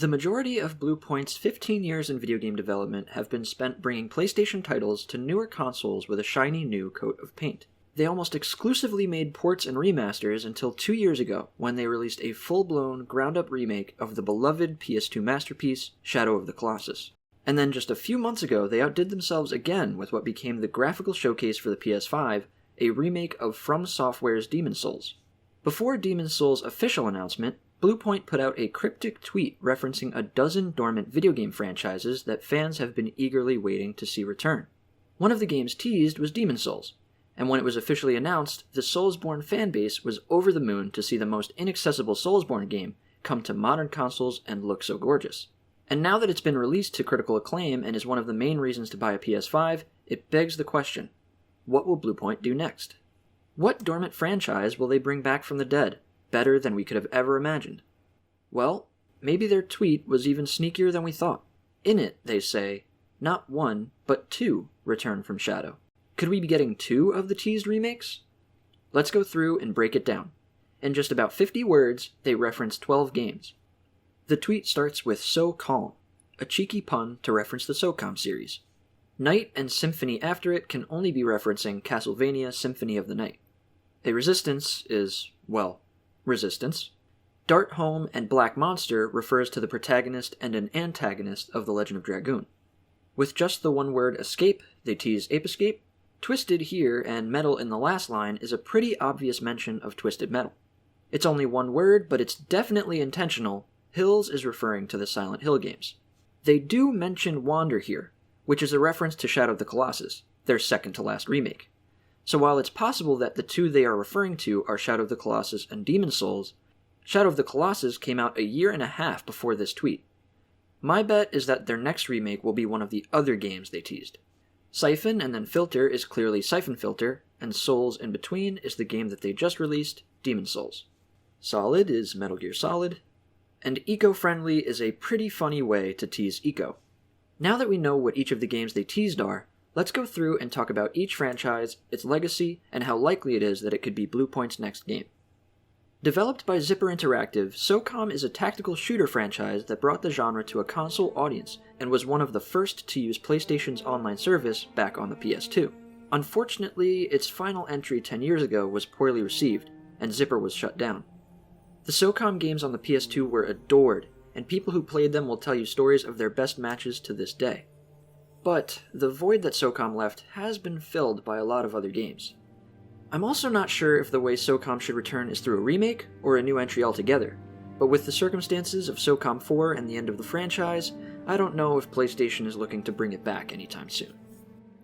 The majority of Bluepoint's 15 years in video game development have been spent bringing PlayStation titles to newer consoles with a shiny new coat of paint. They almost exclusively made ports and remasters until 2 years ago, when they released a full-blown, ground-up remake of the beloved PS2 masterpiece, Shadow of the Colossus. And then just a few months ago, they outdid themselves again with what became the graphical showcase for the PS5, a remake of From Software's Demon's Souls. Before Demon's Souls' official announcement, Bluepoint put out a cryptic tweet referencing a dozen dormant video game franchises that fans have been eagerly waiting to see return. One of the games teased was Demon's Souls, and when it was officially announced, the Soulsborne fanbase was over the moon to see the most inaccessible Soulsborne game come to modern consoles and look so gorgeous. And now that it's been released to critical acclaim and is one of the main reasons to buy a PS5, it begs the question, what will Bluepoint do next? What dormant franchise will they bring back from the dead, better than we could have ever imagined? Well, maybe their tweet was even sneakier than we thought. In it, they say, not one, but 2 return from Shadow. Could we be getting 2 of the teased remakes? Let's go through and break it down. In just about 50 words, they reference 12 games. The tweet starts with Socom, a cheeky pun to reference the Socom series. Night and Symphony after it can only be referencing Castlevania Symphony of the Night. A resistance is, well, resistance. Dart Home and Black Monster refers to the protagonist and an antagonist of the Legend of Dragoon. With just the one word escape, they tease Ape Escape. Twisted here and Metal in the last line is a pretty obvious mention of Twisted Metal. It's only one word, but it's definitely intentional. Hills is referring to the Silent Hill games. They do mention Wander here, which is a reference to Shadow of the Colossus, their second-to-last remake. So while it's possible that the 2 they are referring to are Shadow of the Colossus and Demon's Souls, Shadow of the Colossus came out 1.5 years before this tweet. My bet is that their next remake will be one of the other games they teased. Siphon and then Filter is clearly Siphon Filter, and Souls in between is the game that they just released, Demon's Souls. Solid is Metal Gear Solid, and eco-friendly is a pretty funny way to tease eco. Now that we know what each of the games they teased are, let's go through and talk about each franchise, its legacy, and how likely it is that it could be Bluepoint's next game. Developed by Zipper Interactive, Socom is a tactical shooter franchise that brought the genre to a console audience and was one of the first to use PlayStation's online service back on the PS2. Unfortunately, its final entry 10 years ago was poorly received, and Zipper was shut down. The Socom games on the PS2 were adored, and people who played them will tell you stories of their best matches to this day. But the void that Socom left has been filled by a lot of other games. I'm also not sure if the way Socom should return is through a remake or a new entry altogether, but with the circumstances of Socom 4 and the end of the franchise, I don't know if PlayStation is looking to bring it back anytime soon.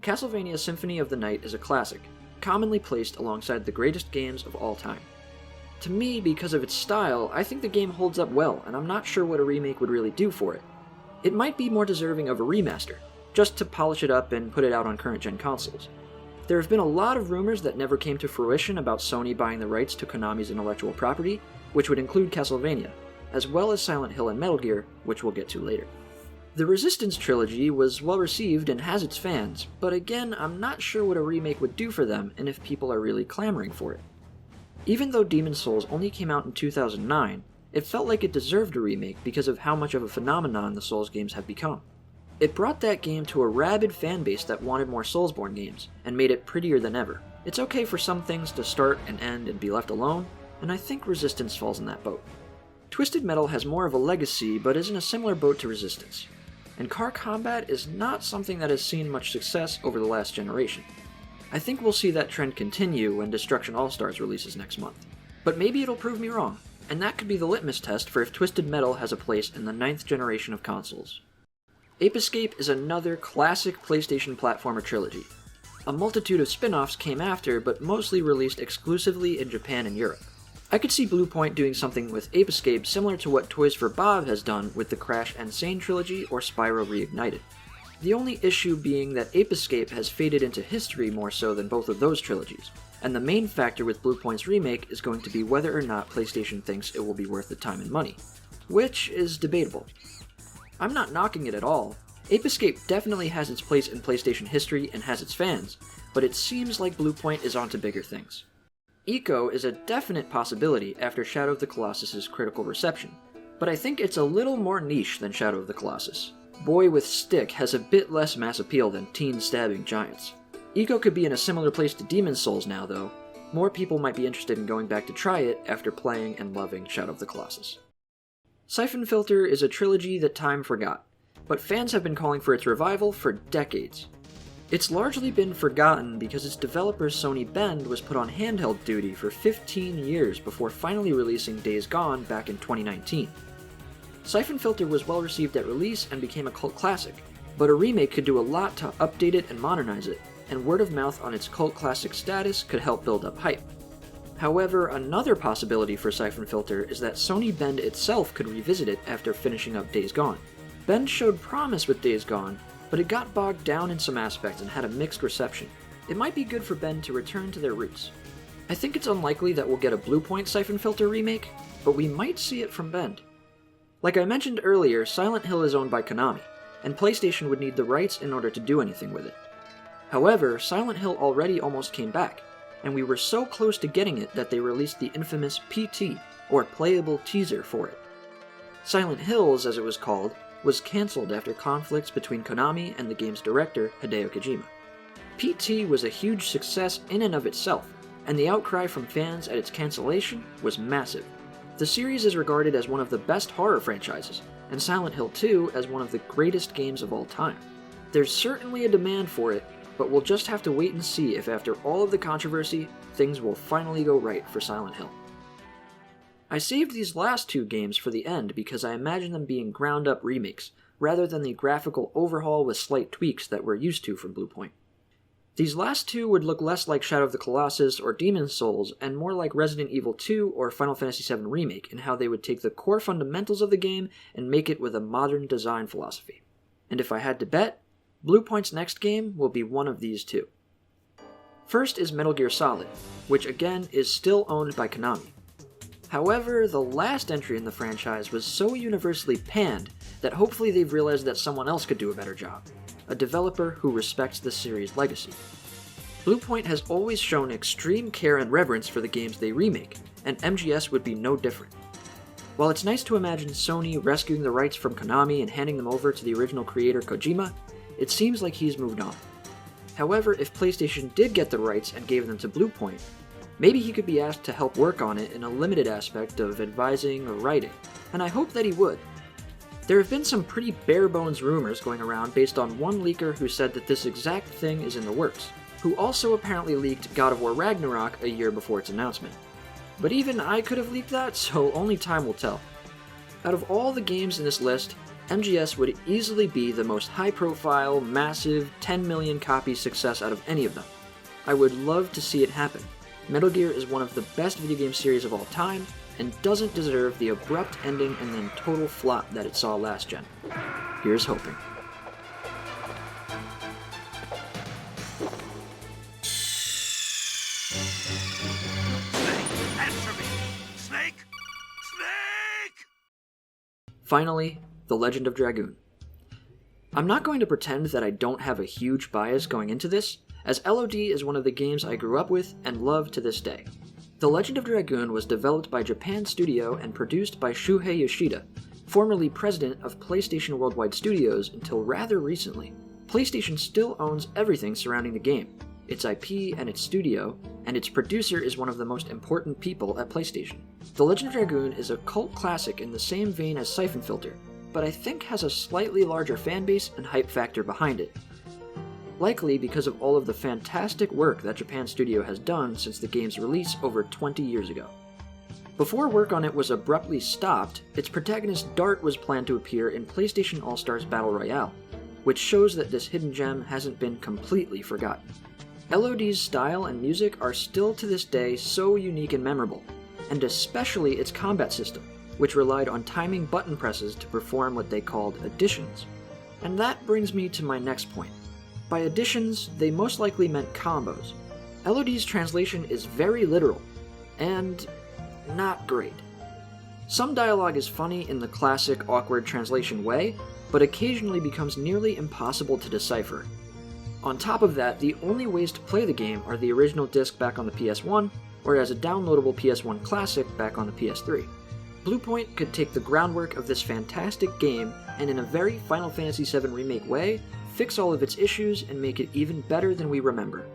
Castlevania Symphony of the Night is a classic, commonly placed alongside the greatest games of all time. To me, because of its style, I think the game holds up well, and I'm not sure what a remake would really do for it. It might be more deserving of a remaster, just to polish it up and put it out on current-gen consoles. There have been a lot of rumors that never came to fruition about Sony buying the rights to Konami's intellectual property, which would include Castlevania, as well as Silent Hill and Metal Gear, which we'll get to later. The Resistance trilogy was well received and has its fans, but again, I'm not sure what a remake would do for them and if people are really clamoring for it. Even though Demon's Souls only came out in 2009, it felt like it deserved a remake because of how much of a phenomenon the Souls games have become. It brought that game to a rabid fanbase that wanted more Soulsborne games, and made it prettier than ever. It's okay for some things to start and end and be left alone, and I think Resistance falls in that boat. Twisted Metal has more of a legacy, but is in a similar boat to Resistance. And car combat is not something that has seen much success over the last generation. I think we'll see that trend continue when Destruction All-Stars releases next month. But maybe it'll prove me wrong, and that could be the litmus test for if Twisted Metal has a place in the 9th generation of consoles. Ape Escape is another classic PlayStation platformer trilogy. A multitude of spin-offs came after, but mostly released exclusively in Japan and Europe. I could see Bluepoint doing something with Ape Escape similar to what Toys for Bob has done with the Crash and Sane trilogy or Spyro Reignited. The only issue being that Ape Escape has faded into history more so than both of those trilogies, and the main factor with Bluepoint's remake is going to be whether or not PlayStation thinks it will be worth the time and money, which is debatable. I'm not knocking it at all. Ape Escape definitely has its place in PlayStation history and has its fans, but it seems like Bluepoint is onto bigger things. Eco is a definite possibility after Shadow of the Colossus' critical reception, but I think it's a little more niche than Shadow of the Colossus. Boy with Stick has a bit less mass appeal than teen stabbing giants. Eco could be in a similar place to Demon's Souls now, though. More people might be interested in going back to try it after playing and loving Shadow of the Colossus. Siphon Filter is a trilogy that time forgot, but fans have been calling for its revival for decades. It's largely been forgotten because its developer Sony Bend was put on handheld duty for 15 years before finally releasing Days Gone back in 2019. Siphon Filter was well received at release and became a cult classic, but a remake could do a lot to update it and modernize it, and word of mouth on its cult classic status could help build up hype. However, another possibility for Siphon Filter is that Sony Bend itself could revisit it after finishing up Days Gone. Bend showed promise with Days Gone, but it got bogged down in some aspects and had a mixed reception. It might be good for Bend to return to their roots. I think it's unlikely that we'll get a Bluepoint Siphon Filter remake, but we might see it from Bend. Like I mentioned earlier, Silent Hill is owned by Konami, and PlayStation would need the rights in order to do anything with it. However, Silent Hill already almost came back, and we were so close to getting it that they released the infamous PT, or playable teaser, for it. Silent Hills, as it was called, was cancelled after conflicts between Konami and the game's director, Hideo Kojima. PT was a huge success in and of itself, and the outcry from fans at its cancellation was massive. The series is regarded as one of the best horror franchises, and Silent Hill 2 as one of the greatest games of all time. There's certainly a demand for it, but we'll just have to wait and see if after all of the controversy, things will finally go right for Silent Hill. I saved these last two games for the end because I imagine them being ground-up remakes, rather than the graphical overhaul with slight tweaks that we're used to from Bluepoint. These last two would look less like Shadow of the Colossus or Demon's Souls, and more like Resident Evil 2 or Final Fantasy VII Remake in how they would take the core fundamentals of the game and make it with a modern design philosophy. And if I had to bet, Bluepoint's next game will be one of these two. First is Metal Gear Solid, which again is still owned by Konami. However, the last entry in the franchise was so universally panned that hopefully they've realized that someone else could do a better job, a developer who respects the series' legacy. Bluepoint has always shown extreme care and reverence for the games they remake, and MGS would be no different. While it's nice to imagine Sony rescuing the rights from Konami and handing them over to the original creator Kojima, it seems like he's moved on. However, if PlayStation did get the rights and gave them to Bluepoint, maybe he could be asked to help work on it in a limited aspect of advising or writing, and I hope that he would. There have been some pretty bare-bones rumors going around based on one leaker who said that this exact thing is in the works, who also apparently leaked God of War Ragnarok a year before its announcement. But even I could have leaked that, so only time will tell. Out of all the games in this list, MGS would easily be the most high-profile, massive, 10 million copy success out of any of them. I would love to see it happen. Metal Gear is one of the best video game series of all time, and doesn't deserve the abrupt ending and then total flop that it saw last gen. Here's hoping. Snake, answer me! Snake! Snake! Finally, The Legend of Dragoon. I'm not going to pretend that I don't have a huge bias going into this, as LOD is one of the games I grew up with and love to this day. The Legend of Dragoon was developed by Japan Studio and produced by Shuhei Yoshida, formerly president of PlayStation Worldwide Studios until rather recently. PlayStation still owns everything surrounding the game, its IP and its studio, and its producer is one of the most important people at PlayStation. The Legend of Dragoon is a cult classic in the same vein as Siphon Filter, but I think has a slightly larger fanbase and hype factor behind it. Likely because of all of the fantastic work that Japan Studio has done since the game's release over 20 years ago. Before work on it was abruptly stopped, its protagonist Dart was planned to appear in PlayStation All-Stars Battle Royale, which shows that this hidden gem hasn't been completely forgotten. LOD's style and music are still to this day so unique and memorable, and especially its combat system, which relied on timing button presses to perform what they called additions. And that brings me to my next point. By additions, they most likely meant combos. LOD's translation is very literal, and not great. Some dialogue is funny in the classic awkward translation way, but occasionally becomes nearly impossible to decipher. On top of that, the only ways to play the game are the original disc back on the PS1, or as a downloadable PS1 classic back on the PS3. Bluepoint could take the groundwork of this fantastic game and in a very Final Fantasy VII Remake way, fix all of its issues and make it even better than we remember.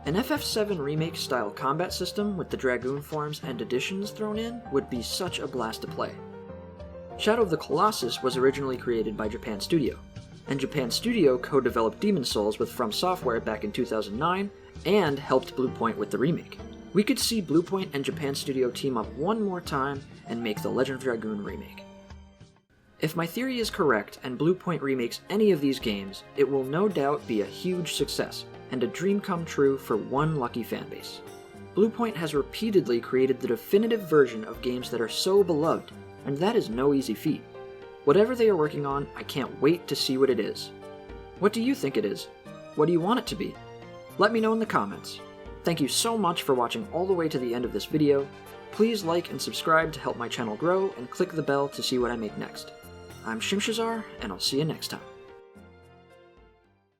An FF7 Remake style combat system with the Dragoon forms and additions thrown in would be such a blast to play. Shadow of the Colossus was originally created by Japan Studio, and Japan Studio co-developed Demon's Souls with From Software back in 2009 and helped Bluepoint with the remake. We could see Bluepoint and Japan Studio team up one more time and make the Legend of Dragoon remake. If my theory is correct and Bluepoint remakes any of these games, it will no doubt be a huge success and a dream come true for one lucky fanbase. Bluepoint has repeatedly created the definitive version of games that are so beloved, and that is no easy feat. Whatever they are working on, I can't wait to see what it is. What do you think it is? What do you want it to be? Let me know in the comments. Thank you so much for watching all the way to the end of this video. Please like and subscribe to help my channel grow, and click the bell to see what I make next. I'm Shimshazar, and I'll see you next time.